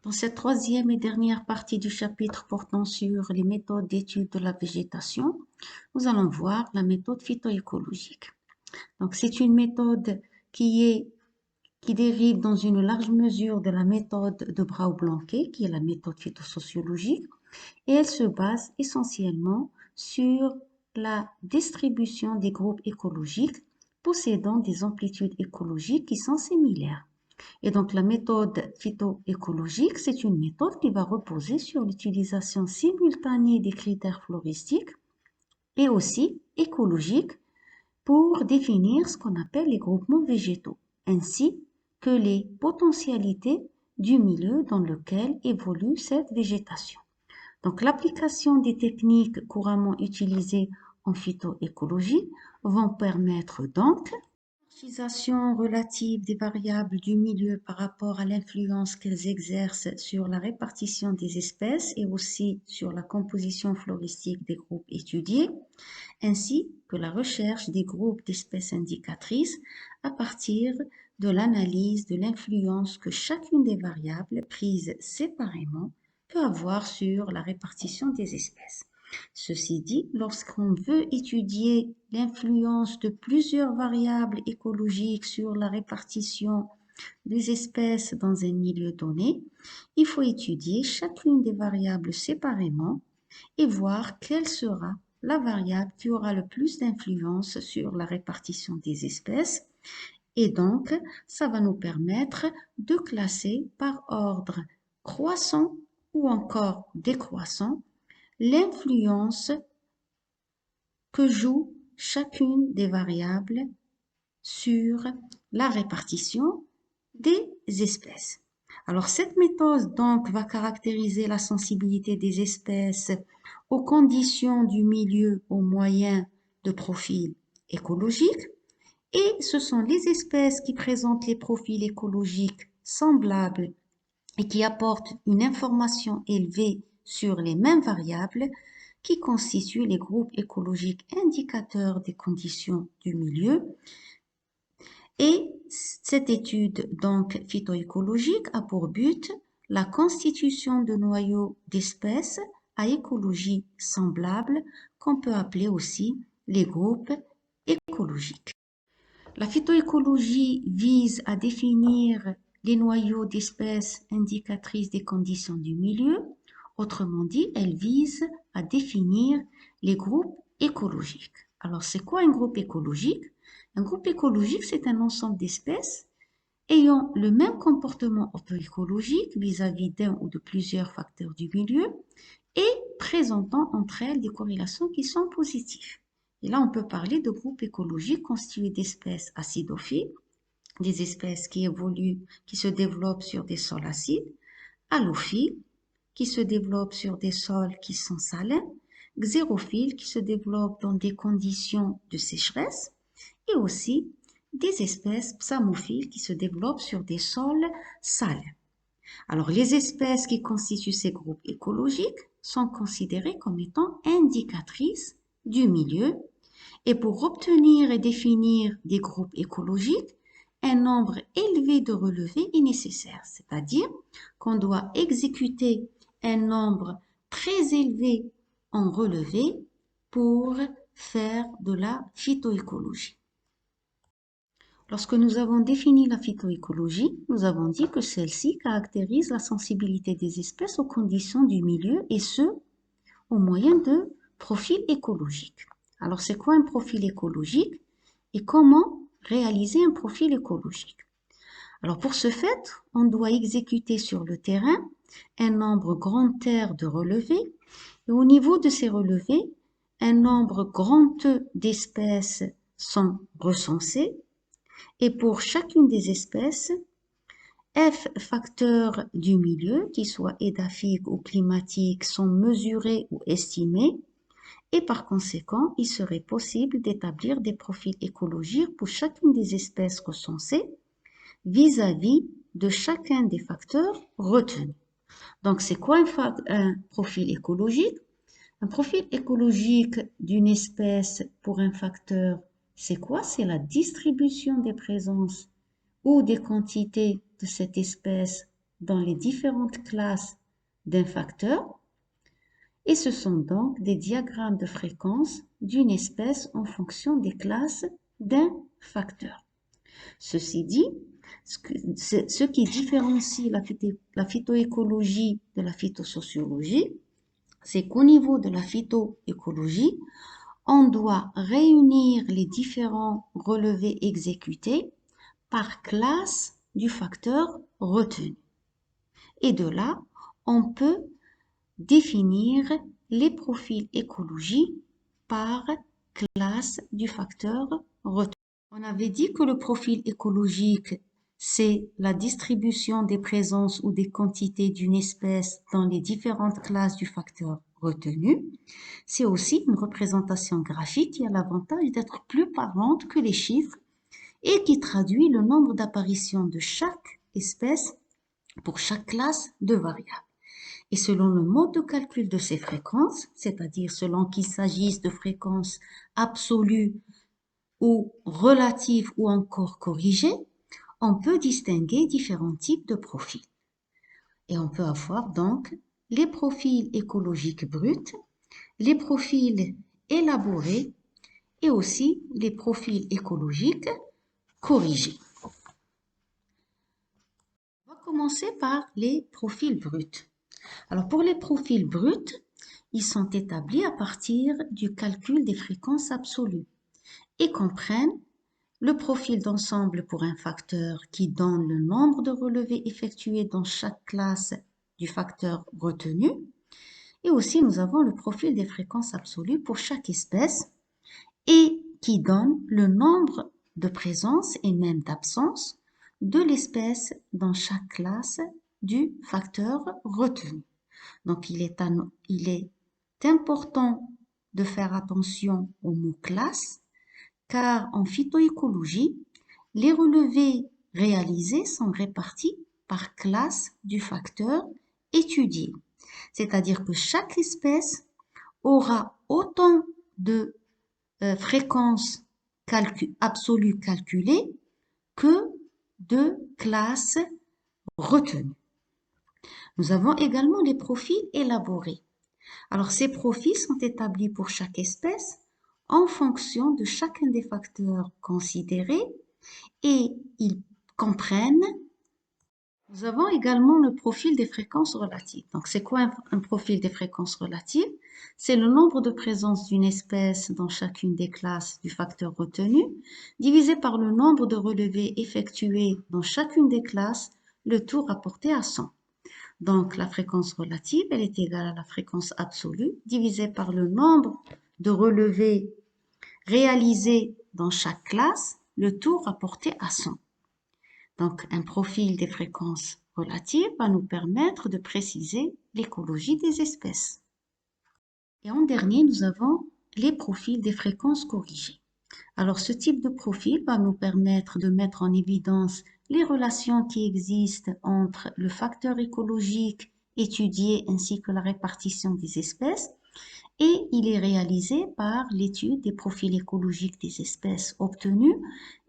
Dans cette troisième et dernière partie du chapitre portant sur les méthodes d'étude de la végétation, nous allons voir la méthode phytoécologique. Donc, c'est une méthode qui dérive dans une large mesure de la méthode de Braud-Blanquet, qui est la méthode phytosociologique, et elle se base essentiellement sur la distribution des groupes écologiques possédant des amplitudes écologiques qui sont similaires. Et donc, la méthode phytoécologique, c'est une méthode qui va reposer sur l'utilisation simultanée des critères floristiques et aussi écologiques pour définir ce qu'on appelle les groupements végétaux, ainsi que les potentialités du milieu dans lequel évolue cette végétation. Donc, l'application des techniques couramment utilisées en phytoécologie vont permettre donc l'hiérarchisation relative des variables du milieu par rapport à l'influence qu'elles exercent sur la répartition des espèces et aussi sur la composition floristique des groupes étudiés, ainsi que la recherche des groupes d'espèces indicatrices à partir de l'analyse de l'influence que chacune des variables prises séparément peut avoir sur la répartition des espèces. Ceci dit, lorsqu'on veut étudier l'influence de plusieurs variables écologiques sur la répartition des espèces dans un milieu donné, il faut étudier chacune des variables séparément et voir quelle sera la variable qui aura le plus d'influence sur la répartition des espèces. Et donc, ça va nous permettre de classer par ordre croissant ou encore décroissant l'influence que joue chacune des variables sur la répartition des espèces. Alors, cette méthode donc va caractériser la sensibilité des espèces aux conditions du milieu au moyen de profils écologiques, et ce sont les espèces qui présentent les profils écologiques semblables et qui apportent une information élevée sur les mêmes variables qui constituent les groupes écologiques indicateurs des conditions du milieu. Et cette étude donc phytoécologique a pour but la constitution de noyaux d'espèces à écologie semblable qu'on peut appeler aussi les groupes écologiques. La phytoécologie vise à définir les noyaux d'espèces indicatrices des conditions du milieu. Autrement dit, elle vise à définir les groupes écologiques. Alors, c'est quoi un groupe écologique? Un groupe écologique, c'est un ensemble d'espèces ayant le même comportement auto-écologique vis-à-vis d'un ou de plusieurs facteurs du milieu et présentant entre elles des corrélations qui sont positives. Et là, on peut parler de groupes écologiques constitués d'espèces acidophiles, des espèces qui évoluent, qui se développent sur des sols acides, halophiles, qui se développent sur des sols qui sont salins, xérophiles, qui se développent dans des conditions de sécheresse, et aussi des espèces psamophiles qui se développent sur des sols salins. Alors, les espèces qui constituent ces groupes écologiques sont considérées comme étant indicatrices du milieu, et pour obtenir et définir des groupes écologiques, un nombre élevé de relevés est nécessaire, c'est-à-dire qu'on doit exécuter un nombre très élevé en relevés pour faire de la phytoécologie. Lorsque nous avons défini la phytoécologie, nous avons dit que celle-ci caractérise la sensibilité des espèces aux conditions du milieu et ce, au moyen de profils écologiques. Alors, c'est quoi un profil écologique et comment réaliser un profil écologique? Alors, pour ce fait, on doit exécuter sur le terrain un nombre grand R de relevés et au niveau de ces relevés, un nombre grand E d'espèces sont recensées et pour chacune des espèces, F facteurs du milieu, qu'ils soient édaphiques ou climatiques, sont mesurés ou estimés et par conséquent, il serait possible d'établir des profils écologiques pour chacune des espèces recensées vis-à-vis de chacun des facteurs retenus. Donc, c'est quoi un profil écologique? Un profil écologique d'une espèce pour un facteur, c'est quoi? C'est la distribution des présences ou des quantités de cette espèce dans les différentes classes d'un facteur, et ce sont donc des diagrammes de fréquence d'une espèce en fonction des classes d'un facteur. Ceci dit, ce qui différencie la phytoécologie de la phytosociologie, c'est qu'au niveau de la phytoécologie, on doit réunir les différents relevés exécutés par classe du facteur retenu. Et de là, on peut définir les profils écologiques par classe du facteur retenu. On avait dit que le profil écologique, c'est la distribution des présences ou des quantités d'une espèce dans les différentes classes du facteur retenu. C'est aussi une représentation graphique qui a l'avantage d'être plus parlante que les chiffres et qui traduit le nombre d'apparitions de chaque espèce pour chaque classe de variables. Et selon le mode de calcul de ces fréquences, c'est-à-dire selon qu'il s'agisse de fréquences absolues ou relatives ou encore corrigées, on peut distinguer différents types de profils. Et on peut avoir donc les profils écologiques bruts, les profils élaborés et aussi les profils écologiques corrigés. On va commencer par les profils bruts. Alors pour les profils bruts, ils sont établis à partir du calcul des fréquences absolues et comprennent le profil d'ensemble pour un facteur qui donne le nombre de relevés effectués dans chaque classe du facteur retenu. Et aussi, nous avons le profil des fréquences absolues pour chaque espèce et qui donne le nombre de présence et même d'absence de l'espèce dans chaque classe du facteur retenu. Donc, il est important de faire attention au mot classe, car en phytoécologie, les relevés réalisés sont répartis par classe du facteur étudié. C'est-à-dire que chaque espèce aura autant de fréquences absolues calculées que de classes retenues. Nous avons également les profils élaborés. Alors, ces profils sont établis pour chaque espèce en fonction de chacun des facteurs considérés et ils comprennent. Nous avons également le profil des fréquences relatives. Donc, c'est quoi un profil des fréquences relatives? C'est le nombre de présences d'une espèce dans chacune des classes du facteur retenu, divisé par le nombre de relevés effectués dans chacune des classes, le tout rapporté à 100. Donc, la fréquence relative, elle est égale à la fréquence absolue, divisée par le nombre de relevés réalisés dans chaque classe, le tout rapporté à 100. Donc, un profil des fréquences relatives va nous permettre de préciser l'écologie des espèces. Et en dernier, nous avons les profils des fréquences corrigées. Alors, ce type de profil va nous permettre de mettre en évidence les relations qui existent entre le facteur écologique étudié ainsi que la répartition des espèces, et il est réalisé par l'étude des profils écologiques des espèces obtenues,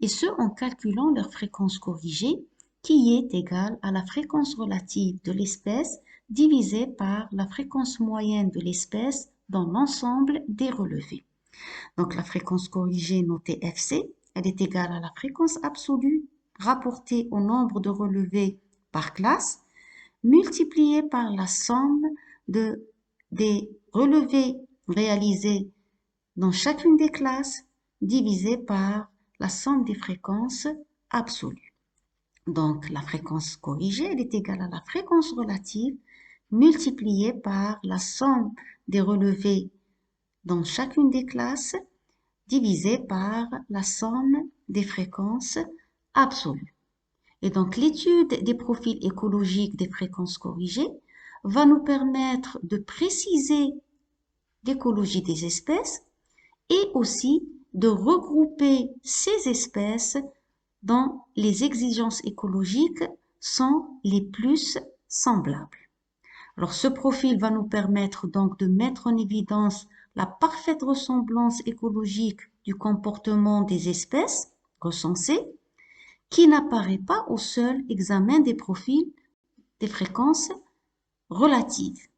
et ce en calculant leur fréquence corrigée, qui est égale à la fréquence relative de l'espèce divisée par la fréquence moyenne de l'espèce dans l'ensemble des relevés. Donc la fréquence corrigée notée FC, elle est égale à la fréquence absolue rapportée au nombre de relevés par classe, multipliée par la somme des relevés réalisés dans chacune des classes, divisée par la somme des fréquences absolues. Donc la fréquence corrigée, elle est égale à la fréquence relative multipliée par la somme des relevés dans chacune des classes, divisé par la somme des fréquences absolues. Et donc, l'étude des profils écologiques des fréquences corrigées va nous permettre de préciser l'écologie des espèces et aussi de regrouper ces espèces dont les exigences écologiques sont les plus semblables. Alors, ce profil va nous permettre donc de mettre en évidence la parfaite ressemblance écologique du comportement des espèces recensées, qui n'apparaît pas au seul examen des profils des fréquences relatives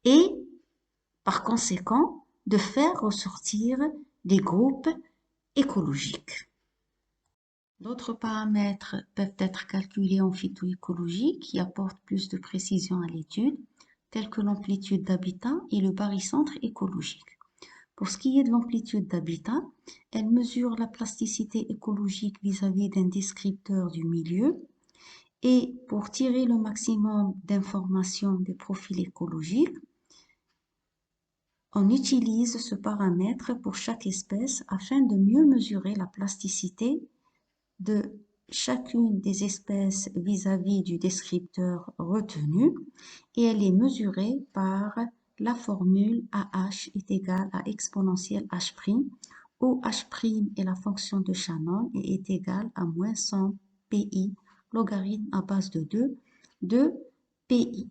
et, par conséquent, de faire ressortir des groupes écologiques. D'autres paramètres peuvent être calculés en phytoécologie qui apportent plus de précision à l'étude, tels que l'amplitude d'habitat et le barycentre écologique. Pour ce qui est de l'amplitude d'habitat, elle mesure la plasticité écologique vis-à-vis d'un descripteur du milieu et pour tirer le maximum d'informations des profils écologiques, on utilise ce paramètre pour chaque espèce afin de mieux mesurer la plasticité de chacune des espèces vis-à-vis du descripteur retenu et elle est mesurée par la formule AH est égal à exponentielle H', où H' est la fonction de Shannon et est égal à moins 100 pi, logarithme à base de 2 de pi.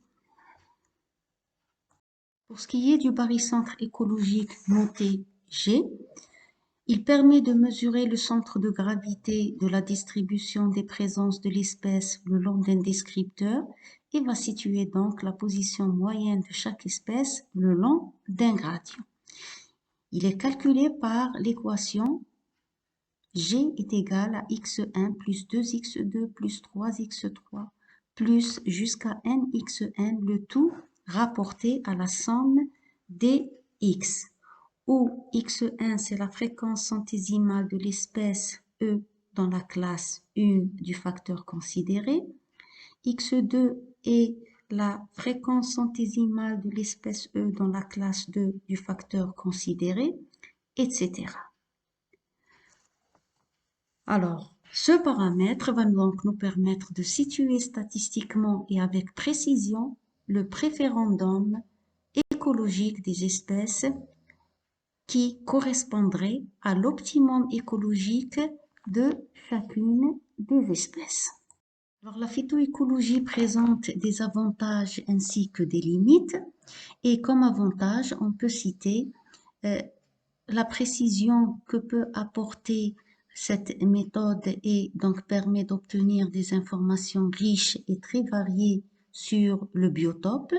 Pour ce qui est du barycentre écologique noté G, il permet de mesurer le centre de gravité de la distribution des présences de l'espèce le long d'un descripteur et va situer donc la position moyenne de chaque espèce le long d'un gradient. Il est calculé par l'équation G est égal à x1 plus 2x2 plus 3x3 plus jusqu'à nxn, le tout rapporté à la somme des x, où x1 c'est la fréquence centésimale de l'espèce E dans la classe 1 du facteur considéré, x2 est la fréquence centésimale de l'espèce E dans la classe 2 du facteur considéré, etc. Alors, ce paramètre va donc nous permettre de situer statistiquement et avec précision le préférendum écologique des espèces qui correspondrait à l'optimum écologique de chacune des espèces. Alors, la phytoécologie présente des avantages ainsi que des limites et comme avantage, on peut citer la précision que peut apporter cette méthode et donc permet d'obtenir des informations riches et très variées sur le biotope,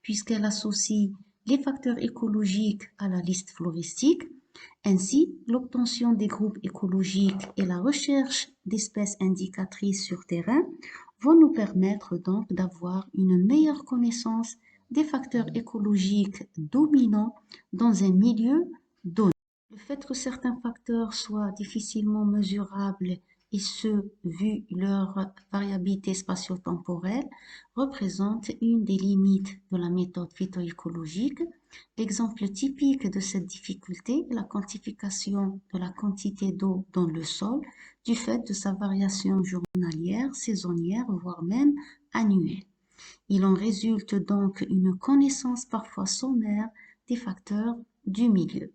puisqu'elle associe les facteurs écologiques à la liste floristique. Ainsi, l'obtention des groupes écologiques et la recherche d'espèces indicatrices sur terrain vont nous permettre donc d'avoir une meilleure connaissance des facteurs écologiques dominants dans un milieu donné. Le fait que certains facteurs soient difficilement mesurables et ce, vu leur variabilité spatio-temporelle, représente une des limites de la méthode phytoécologique. L'exemple typique de cette difficulté est la quantification de la quantité d'eau dans le sol du fait de sa variation journalière, saisonnière, voire même annuelle. Il en résulte donc une connaissance parfois sommaire des facteurs du milieu.